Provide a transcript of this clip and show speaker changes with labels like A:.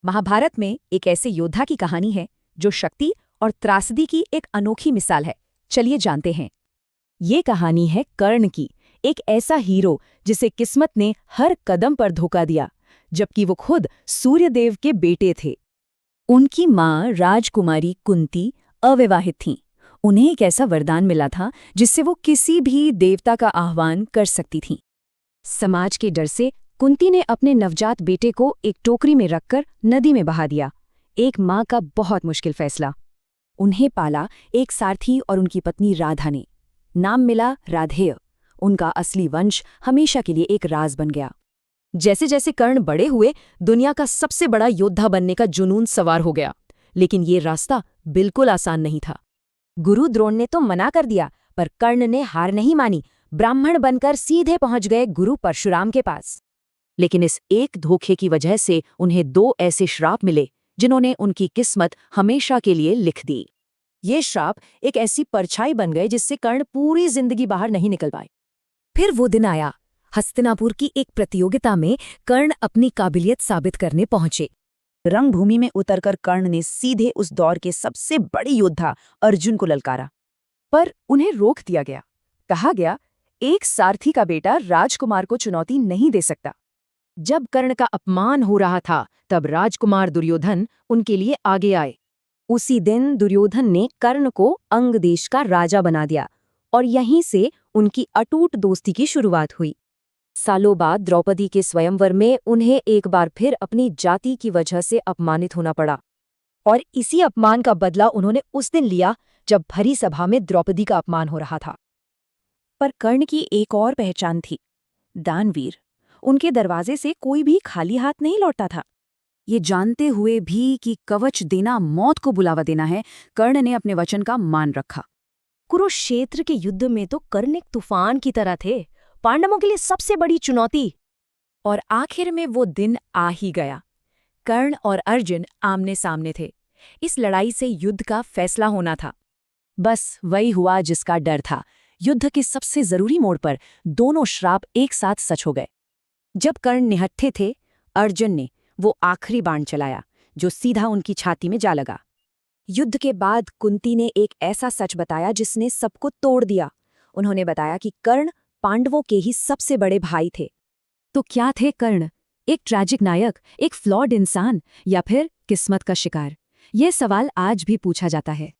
A: महाभारत में एक ऐसे योद्धा की कहानी है जो शक्ति और त्रासदी की एक अनोखी मिसाल है। चलिए जानते हैं। ये कहानी है कर्ण की, एक ऐसा हीरो जिसे किस्मत ने हर कदम पर धोखा दिया, जबकि वो खुद सूर्यदेव के बेटे थे। उनकी माँ राजकुमारी कुंती अविवाहित थीं। उन्हें एक ऐसा वरदान मिला था जिससे वो किसी भी देवता का आह्वान कर सकती थीं। समाज के डर से कुंती ने अपने नवजात बेटे को एक टोकरी में रखकर नदी में बहा दिया। एक माँ का बहुत मुश्किल फैसला। उन्हें पाला एक सारथी और उनकी पत्नी राधा ने। नाम मिला राधेय। उनका असली वंश हमेशा के लिए एक राज बन गया। जैसे जैसे कर्ण बड़े हुए, दुनिया का सबसे बड़ा योद्धा बनने का जुनून सवार हो गया। लेकिन ये रास्ता बिल्कुल आसान नहीं था। गुरु द्रोण ने तो मना कर दिया, पर कर्ण ने हार नहीं मानी। ब्राह्मण बनकर सीधे पहुंच गए गुरु परशुराम के पास। लेकिन इस एक धोखे की वजह से उन्हें दो ऐसे श्राप मिले जिन्होंने उनकी किस्मत हमेशा के लिए लिख दी। ये श्राप एक ऐसी परछाई बन गए जिससे कर्ण पूरी जिंदगी बाहर नहीं निकल पाए। फिर वो दिन आया। हस्तिनापुर की एक प्रतियोगिता में कर्ण अपनी काबिलियत साबित करने पहुंचे। रंगभूमि में उतरकर कर्ण ने सीधे उस दौर के सबसे बड़े योद्धा अर्जुन को ललकारा, पर उन्हें रोक दिया गया। कहा गया, एक सारथी का बेटा राजकुमार को चुनौती नहीं दे सकता। जब कर्ण का अपमान हो रहा था, तब राजकुमार दुर्योधन उनके लिए आगे आए। उसी दिन दुर्योधन ने कर्ण को अंग देश का राजा बना दिया और यहीं से उनकी अटूट दोस्ती की शुरुआत हुई। सालों बाद द्रौपदी के स्वयंवर में उन्हें एक बार फिर अपनी जाति की वजह से अपमानित होना पड़ा, और इसी अपमान का बदला उन्होंने उस दिन लिया जब भरी सभा में द्रौपदी का अपमान हो रहा था। पर कर्ण की एक और पहचान थी, दानवीर। उनके दरवाजे से कोई भी खाली हाथ नहीं लौटता था। ये जानते हुए भी कि कवच देना मौत को बुलावा देना है, कर्ण ने अपने वचन का मान रखा। कुरुक्षेत्र के युद्ध में तो कर्ण एक तूफान की तरह थे, पांडवों के लिए सबसे बड़ी चुनौती। और आखिर में वो दिन आ ही गया। कर्ण और अर्जुन आमने सामने थे। इस लड़ाई से युद्ध का फैसला होना था। बस वही हुआ जिसका डर था। युद्ध के सबसे जरूरी मोड़ पर दोनों श्राप एक साथ सच हो गए। जब कर्ण निहत्थे थे, अर्जुन ने वो आखिरी बाण चलाया जो सीधा उनकी छाती में जा लगा। युद्ध के बाद कुंती ने एक ऐसा सच बताया जिसने सबको तोड़ दिया। उन्होंने बताया कि कर्ण पांडवों के ही सबसे बड़े भाई थे। तो क्या थे कर्ण? एक ट्रैजिक नायक, एक फ्लॉड इंसान, या फिर किस्मत का शिकार? यह सवाल आज भी पूछा जाता है।